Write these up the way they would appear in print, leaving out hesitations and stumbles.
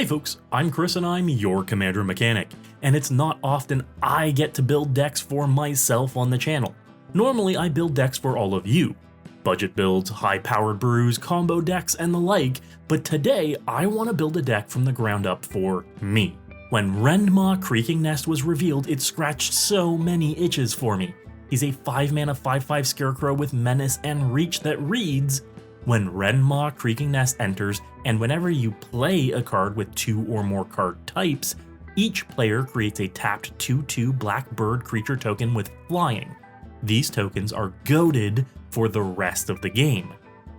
folks, I'm Chris and I'm your Commander Mechanic, and it's not often I get to build decks for myself on the channel. Normally I build decks for all of you. Budget builds, high-powered brews, combo decks, and the like, but today I want to build a deck from the ground up for me. When Rendmaw Creaking Nest was revealed, it scratched so many itches for me. He's a 5-mana 5/5 Scarecrow with Menace and Reach that reads, when Rendmaw Creaking Nest enters, and whenever you play a card with 2 or more card types, each player creates a tapped 2/2 black bird creature token with flying. These tokens are goated for the rest of the game.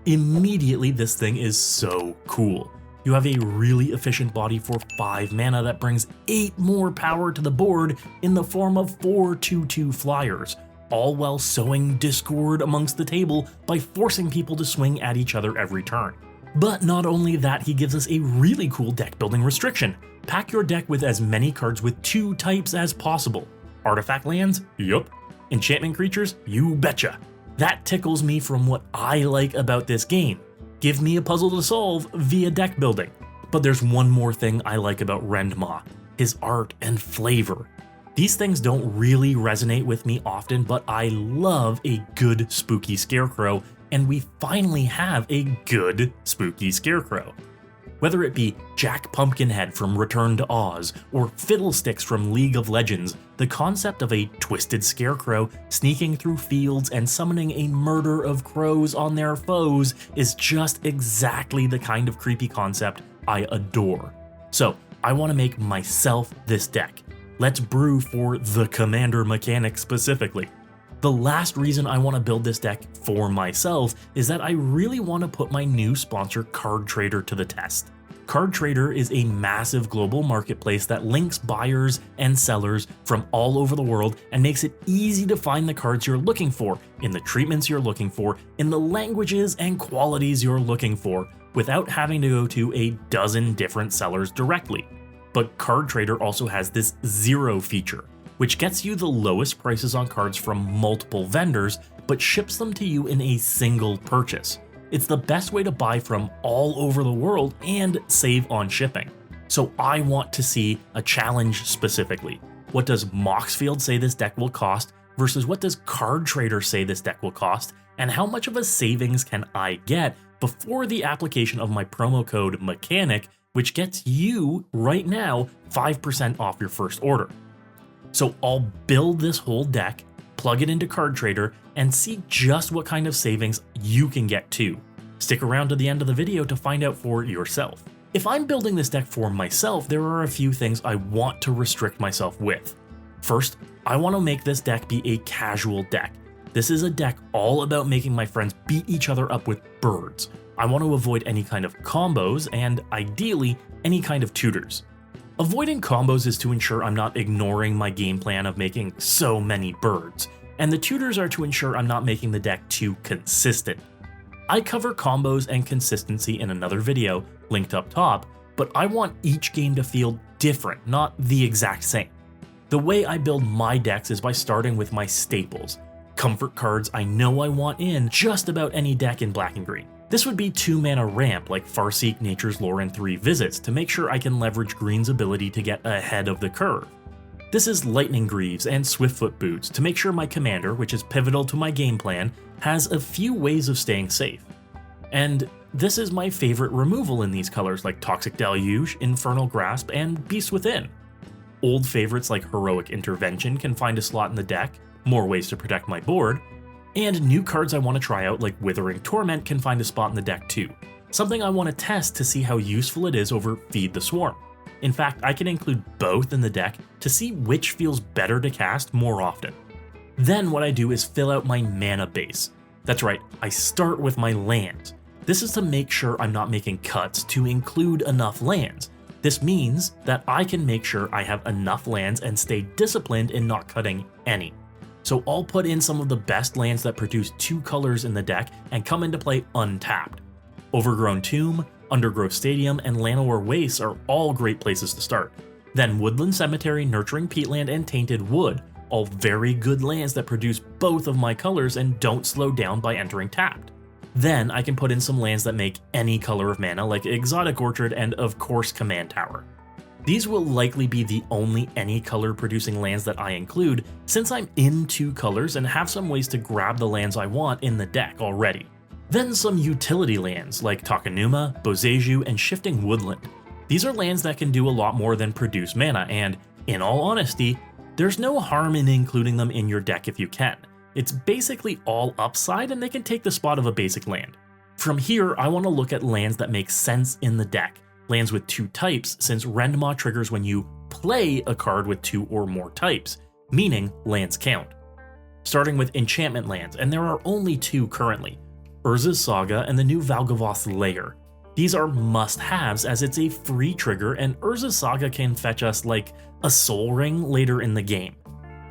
Immediately, this thing is so cool. You have a really efficient body for 5 mana that brings 8 more power to the board in the form of 4 2/2 flyers, all while sowing discord amongst the table by forcing people to swing at each other every turn. But not only that, he gives us a really cool deck building restriction. Pack your deck with as many cards with 2 types as possible. Artifact lands? Yup. Enchantment creatures? You betcha. That tickles me from what I like about this game. Give me a puzzle to solve via deck building. But there's one more thing I like about Rendmaw, his art and flavor. These things don't really resonate with me often, but I love a good spooky scarecrow, and we finally have a good spooky scarecrow. Whether it be Jack Pumpkinhead from Return to Oz or Fiddlesticks from League of Legends, the concept of a twisted scarecrow sneaking through fields and summoning a murder of crows on their foes is just exactly the kind of creepy concept I adore. So I want to make myself this deck. Let's brew for the Commander Mechanic specifically. The last reason I want to build this deck for myself is that I really want to put my new sponsor Card Trader to the test. Card Trader is a massive global marketplace that links buyers and sellers from all over the world and makes it easy to find the cards you're looking for, in the treatments you're looking for, in the languages and qualities you're looking for, without having to go to a dozen different sellers directly. But Card Trader also has this zero feature, which gets you the lowest prices on cards from multiple vendors, but ships them to you in a single purchase. It's the best way to buy from all over the world and save on shipping. So I want to see a challenge specifically. What does MOXFIELD say this deck will cost versus what does Card Trader say this deck will cost, and how much of a savings can I get before the application of my promo code MECHANIC, which gets you, right now, 5% off your first order. So I'll build this whole deck, plug it into Card Trader, and see just what kind of savings you can get too. Stick around to the end of the video to find out for yourself. If I'm building this deck for myself, there are a few things I want to restrict myself with. First, I want to make this deck be a casual deck. This is a deck all about making my friends beat each other up with birds. I want to avoid any kind of combos and, ideally, any kind of tutors. Avoiding combos is to ensure I'm not ignoring my game plan of making so many birds, and the tutors are to ensure I'm not making the deck too consistent. I cover combos and consistency in another video, linked up top, but I want each game to feel different, not the exact same. The way I build my decks is by starting with my staples, comfort cards I know I want in just about any deck in black and green. This would be 2-mana ramp like Farseek, Nature's Lore, and 3 Visits to make sure I can leverage green's ability to get ahead of the curve. This is Lightning Greaves and Swiftfoot Boots to make sure my commander, which is pivotal to my game plan, has a few ways of staying safe. And this is my favorite removal in these colors like Toxic Deluge, Infernal Grasp, and Beast Within. Old favorites like Heroic Intervention can find a slot in the deck, more ways to protect my board, and new cards I want to try out like Withering Torment can find a spot in the deck too, something I want to test to see how useful it is over Feed the Swarm. In fact, I can include both in the deck to see which feels better to cast more often. Then what I do is fill out my mana base. That's right, I start with my lands. This is to make sure I'm not making cuts to include enough lands. This means that I can make sure I have enough lands and stay disciplined in not cutting any. So I'll put in some of the best lands that produce 2 colors in the deck and come into play untapped. Overgrown Tomb, Undergrowth Stadium, and Llanowar Wastes are all great places to start. Then Woodland Cemetery, Nurturing Peatland, and Tainted Wood, all very good lands that produce both of my colors and don't slow down by entering tapped. Then I can put in some lands that make any color of mana like Exotic Orchard and of course Command Tower. These will likely be the only any color producing lands that I include since I'm in 2 colors and have some ways to grab the lands I want in the deck already. Then some utility lands like Takenuma, Boseiju, and Shifting Woodland. These are lands that can do a lot more than produce mana, and in all honesty, there's no harm in including them in your deck if you can. It's basically all upside and they can take the spot of a basic land. From here, I want to look at lands that make sense in the deck, lands with 2 types since Rendmaw triggers when you play a card with 2 or more types, meaning lands count. Starting with enchantment lands, and there are only 2 currently, Urza's Saga and the new Valgavoth's Lair. These are must-haves as it's a free trigger and Urza's Saga can fetch us like a Soul Ring later in the game.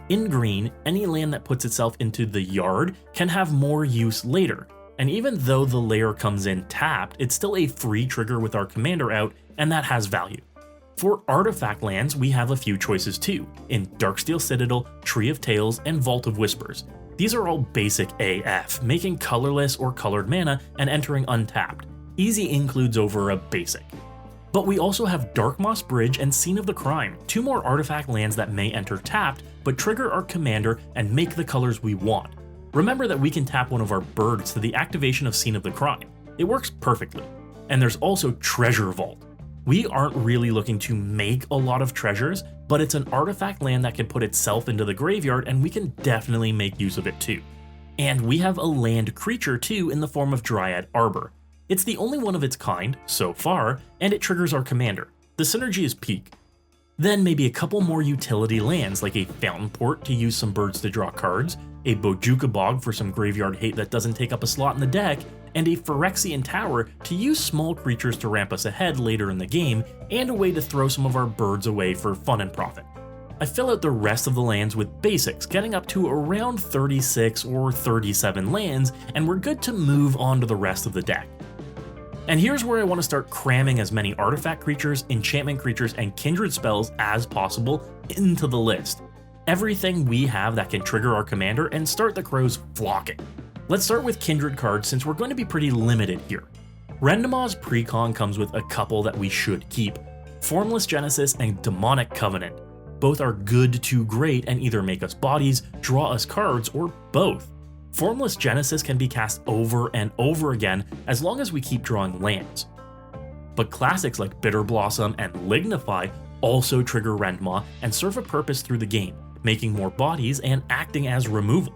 In green, any land that puts itself into the yard can have more use later, and even though the lair comes in tapped, it's still a free trigger with our commander out, and that has value. For artifact lands, we have a few choices too, in Darksteel Citadel, Tree of Tales, and Vault of Whispers. These are all basic AF, making colorless or colored mana and entering untapped. Easy includes over a basic. But we also have Darkmoss Bridge and Scene of the Crime, 2 more artifact lands that may enter tapped, but trigger our commander and make the colors we want. Remember that we can tap one of our birds to the activation of Scene of the Crime. It works perfectly. And there's also Treasure Vault. We aren't really looking to make a lot of treasures, but it's an artifact land that can put itself into the graveyard and we can definitely make use of it too. And we have a land creature too in the form of Dryad Arbor. It's the only one of its kind, so far, and it triggers our commander. The synergy is peak. Then maybe a couple more utility lands like a Fountain Port to use some birds to draw cards, a Bojuka Bog for some graveyard hate that doesn't take up a slot in the deck, and a Phyrexian Tower to use small creatures to ramp us ahead later in the game, and a way to throw some of our birds away for fun and profit. I fill out the rest of the lands with basics, getting up to around 36 or 37 lands, and we're good to move on to the rest of the deck. And here's where I want to start cramming as many artifact creatures, enchantment creatures, and kindred spells as possible into the list. Everything we have that can trigger our commander and start the crows flocking. Let's start with kindred cards since we're going to be pretty limited here. Rendmaw's Precon comes with a couple that we should keep, Formless Genesis and Demonic Covenant. Both are good to great and either make us bodies, draw us cards, or both. Formless Genesis can be cast over and over again as long as we keep drawing lands. But classics like Bitter Blossom and Lignify also trigger Rendmaw and serve a purpose through the game, making more bodies and acting as removal.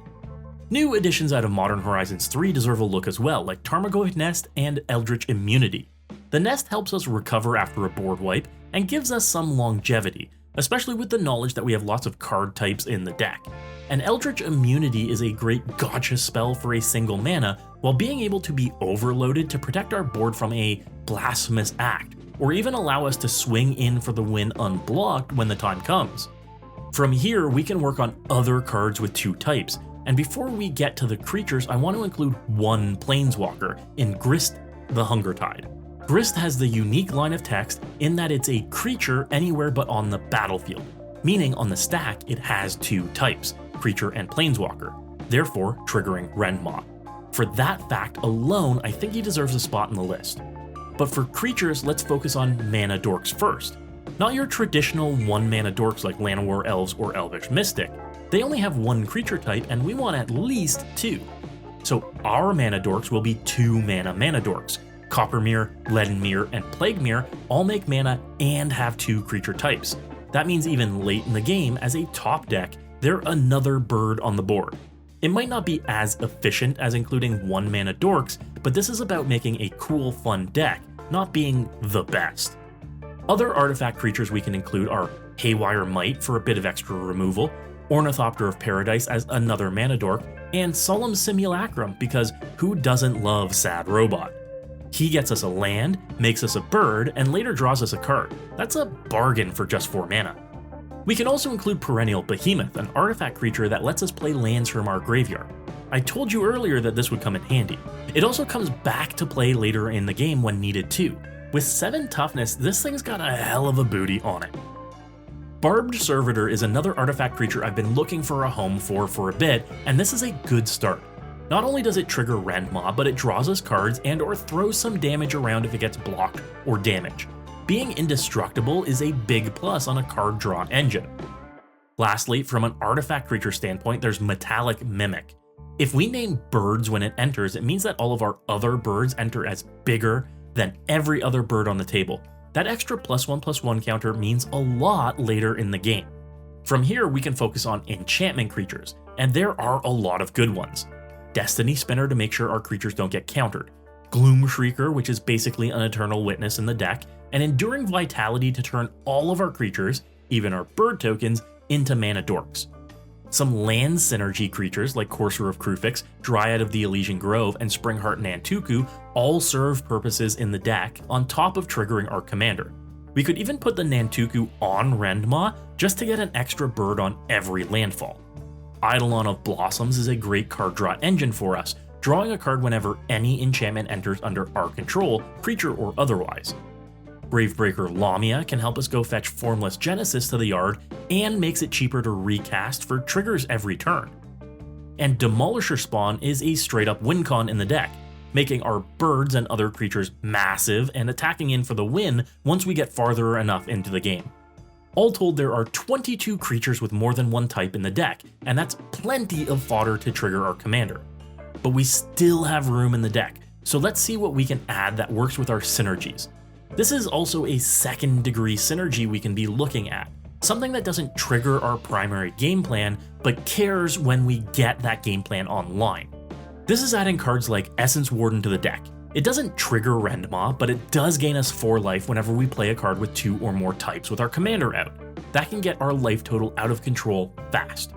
New additions out of Modern Horizons 3 deserve a look as well, like Tarmogoyf Nest and Eldritch Immunity. The Nest helps us recover after a board wipe and gives us some longevity, especially with the knowledge that we have lots of card types in the deck. And Eldritch Immunity is a great gotcha spell for a single mana, while being able to be overloaded to protect our board from a blasphemous act, or even allow us to swing in for the win unblocked when the time comes. From here, we can work on other cards with 2 types, and before we get to the creatures, I want to include one Planeswalker in Grist the Hunger Tide. Grist has the unique line of text in that it's a creature anywhere but on the battlefield, meaning on the stack it has 2 types, creature and Planeswalker, therefore triggering Rendmaw. For that fact alone, I think he deserves a spot in the list. But for creatures, let's focus on mana dorks first. Not your traditional 1-mana dorks like Llanowar Elves or Elvish Mystic. They only have 1 creature type and we want at least 2. So our mana dorks will be 2-mana mana dorks. Coppermere, Leadenmere, and Plaguemere all make mana and have 2 creature types. That means even late in the game, as a top deck, they're another bird on the board. It might not be as efficient as including 1-mana dorks, but this is about making a cool, fun deck, not being the best. Other artifact creatures we can include are Haywire Might for a bit of extra removal, Ornithopter of Paradise as another mana dork, and Solemn Simulacrum because who doesn't love Sad Robot? He gets us a land, makes us a bird, and later draws us a card. That's a bargain for just 4 mana. We can also include Perennial Behemoth, an artifact creature that lets us play lands from our graveyard. I told you earlier that this would come in handy. It also comes back to play later in the game when needed too. With 7 toughness, this thing's got a hell of a booty on it. Barbed Servitor is another artifact creature I've been looking for a home for a bit, and this is a good start. Not only does it trigger Rendmaw, but it draws us cards and or throws some damage around if it gets blocked or damaged. Being indestructible is a big plus on a card draw engine. Lastly, from an artifact creature standpoint, there's Metallic Mimic. If we name birds when it enters, it means that all of our other birds enter as bigger than every other bird on the table. That extra +1/+1 counter means a lot later in the game. From here, we can focus on enchantment creatures, and there are a lot of good ones. Destiny Spinner to make sure our creatures don't get countered, Gloom Shrieker, which is basically an Eternal Witness in the deck, and Enduring Vitality to turn all of our creatures, even our bird tokens, into mana dorks. Some land synergy creatures like Courser of Krufix, Dryad of the Elysian Grove, and Springheart Nantuku all serve purposes in the deck on top of triggering our commander. We could even put the Nantuku on Rendmaw just to get an extra bird on every landfall. Eidolon of Blossoms is a great card draw engine for us, drawing a card whenever any enchantment enters under our control, creature or otherwise. Gravebreaker Lamia can help us go fetch Formless Genesis to the yard and makes it cheaper to recast for triggers every turn. And Demolisher Spawn is a straight up win con in the deck, making our birds and other creatures massive and attacking in for the win once we get farther enough into the game. All told, there are 22 creatures with more than one type in the deck, and that's plenty of fodder to trigger our commander. But we still have room in the deck, so let's see what we can add that works with our synergies. This is also a second degree synergy we can be looking at, something that doesn't trigger our primary game plan, but cares when we get that game plan online. This is adding cards like Essence Warden to the deck. It doesn't trigger Rendmaw, but it does gain us 4 life whenever we play a card with 2 or more types with our commander out. That can get our life total out of control fast.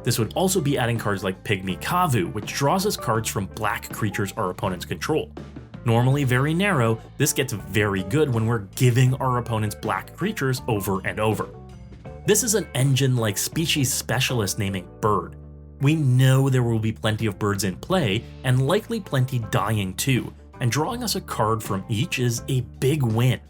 This would also be adding cards like Pygmy Kavu, which draws us cards from black creatures our opponents control. Normally very narrow, this gets very good when we're giving our opponents black creatures over and over. This is an engine like Species Specialist naming Bird. We know there will be plenty of birds in play, and likely plenty dying too, and drawing us a card from each is a big win.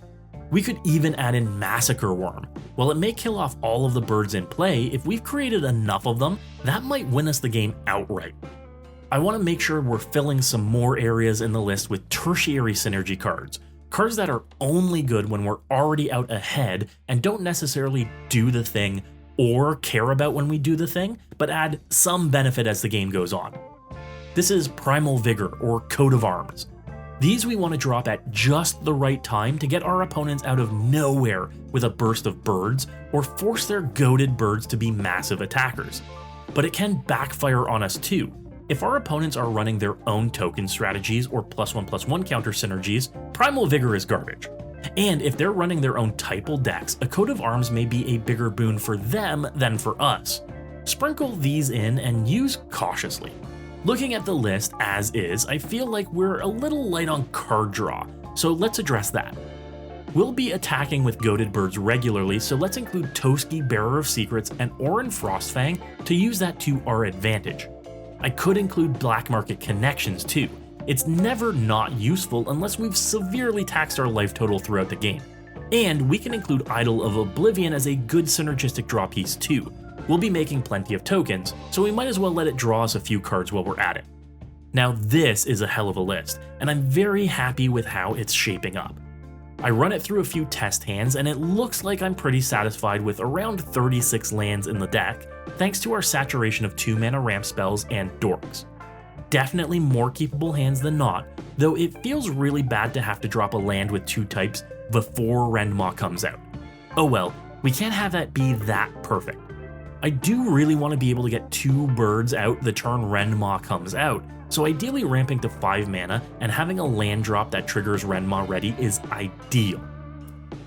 We could even add in Massacre Worm. While it may kill off all of the birds in play, if we've created enough of them, that might win us the game outright. I want to make sure we're filling some more areas in the list with tertiary synergy cards, cards that are only good when we're already out ahead and don't necessarily do the thing or care about when we do the thing, but add some benefit as the game goes on. This is Primal Vigor or Coat of Arms. These we want to drop at just the right time to get our opponents out of nowhere with a burst of birds or force their goated birds to be massive attackers. But it can backfire on us too. If our opponents are running their own token strategies or +1/+1 counter synergies, Primal Vigor is garbage. And if they're running their own typal decks, a Coat of Arms may be a bigger boon for them than for us. Sprinkle these in and use cautiously. Looking at the list as is, I feel like we're a little light on card draw, so let's address that. We'll be attacking with goated birds regularly, so let's include Toski, Bearer of Secrets, and Orin Frostfang to use that to our advantage. I could include Black Market Connections too. It's never not useful unless we've severely taxed our life total throughout the game. And we can include Idol of Oblivion as a good synergistic draw piece too. We'll be making plenty of tokens, so we might as well let it draw us a few cards while we're at it. Now this is a hell of a list, and I'm very happy with how it's shaping up. I run it through a few test hands and it looks like I'm pretty satisfied with around 36 lands in the deck, thanks to our saturation of 2-mana ramp spells and dorks. Definitely more keepable hands than not, though it feels really bad to have to drop a land with 2 types before Rendmaw comes out. Oh well, we can't have that be that perfect. I do really want to be able to get 2 birds out the turn Rendmaw comes out, so ideally ramping to 5 mana and having a land drop that triggers Rendmaw ready is ideal.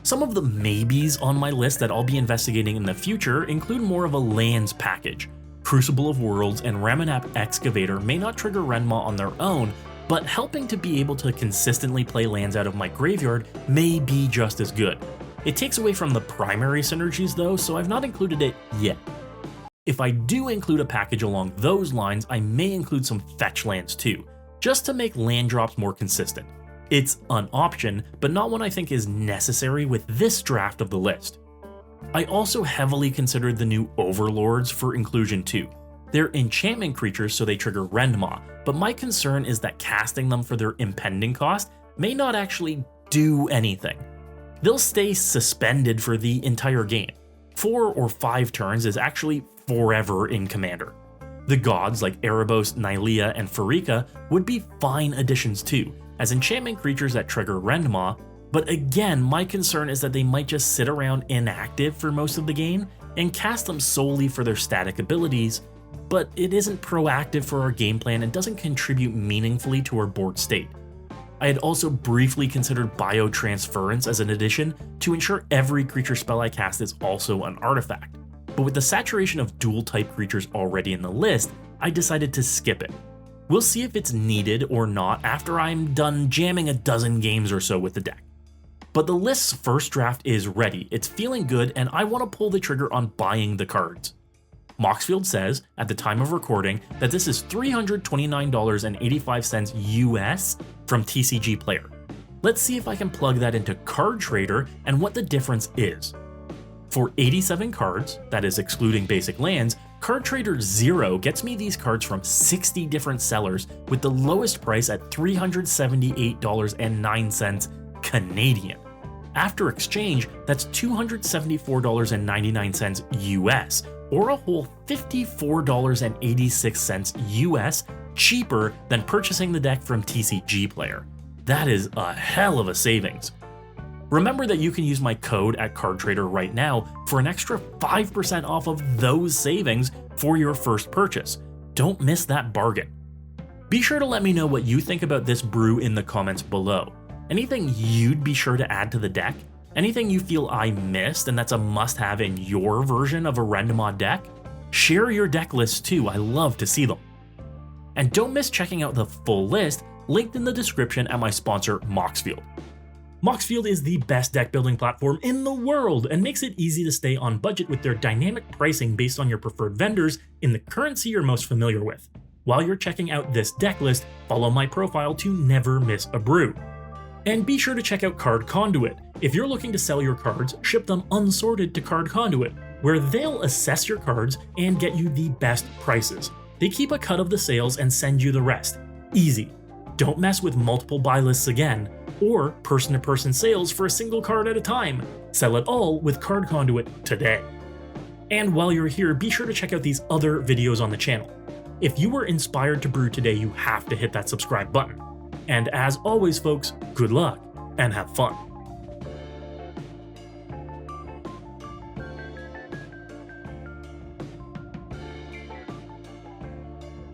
Some of the maybes on my list that I'll be investigating in the future include more of a lands package. Crucible of Worlds and Ramanap Excavator may not trigger Rendmaw on their own, but helping to be able to consistently play lands out of my graveyard may be just as good. It takes away from the primary synergies though, so I've not included it yet. If I do include a package along those lines, I may include some fetch lands too, just to make land drops more consistent. It's an option, but not one I think is necessary with this draft of the list. I also heavily considered the new Overlords for inclusion too. They're enchantment creatures, so they trigger Rendmaw, but my concern is that casting them for their impending cost may not actually do anything. They'll stay suspended for the entire game. 4 or 5 turns is actually forever in Commander. The gods like Erebos, Nylea, and Pharika would be fine additions too, as enchantment creatures that trigger Rendmaw, but again, my concern is that they might just sit around inactive for most of the game and cast them solely for their static abilities, but it isn't proactive for our game plan and doesn't contribute meaningfully to our board state. I had also briefly considered biotransference as an addition to ensure every creature spell I cast is also an artifact, but with the saturation of dual-type creatures already in the list, I decided to skip it. We'll see if it's needed or not after I'm done jamming a dozen games or so with the deck. But the list's first draft is ready, it's feeling good, and I want to pull the trigger on buying the cards. MOXFIELD says, at the time of recording, that this is $329.85 US from TCG Player. Let's see if I can plug that into Card Trader and what the difference is. For 87 cards, that is excluding basic lands, Card Trader 0 gets me these cards from 60 different sellers with the lowest price at $378.09 Canadian. After exchange, that's $274.99 US, or a whole $54.86 US cheaper than purchasing the deck from TCG Player. That is a hell of a savings. Remember that you can use my code at Card Trader right now for an extra 5% off of those savings for your first purchase. Don't miss that bargain. Be sure to let me know what you think about this brew in the comments below. Anything you'd be sure to add to the deck? Anything you feel I missed and that's a must-have in your version of a Rendmaw deck? Share your deck lists too, I love to see them. And don't miss checking out the full list linked in the description at my sponsor MOXFIELD. MOXFIELD is the best deck building platform in the world and makes it easy to stay on budget with their dynamic pricing based on your preferred vendors in the currency you're most familiar with. While you're checking out this deck list, follow my profile to never miss a brew. And be sure to check out Card Conduit. If you're looking to sell your cards, ship them unsorted to Card Conduit, where they'll assess your cards and get you the best prices. They keep a cut of the sales and send you the rest. Easy. Don't mess with multiple buy lists again, or person-to-person sales for a single card at a time. Sell it all with Card Conduit today. And while you're here, be sure to check out these other videos on the channel. If you were inspired to brew today, you have to hit that subscribe button. And as always, folks, good luck and have fun.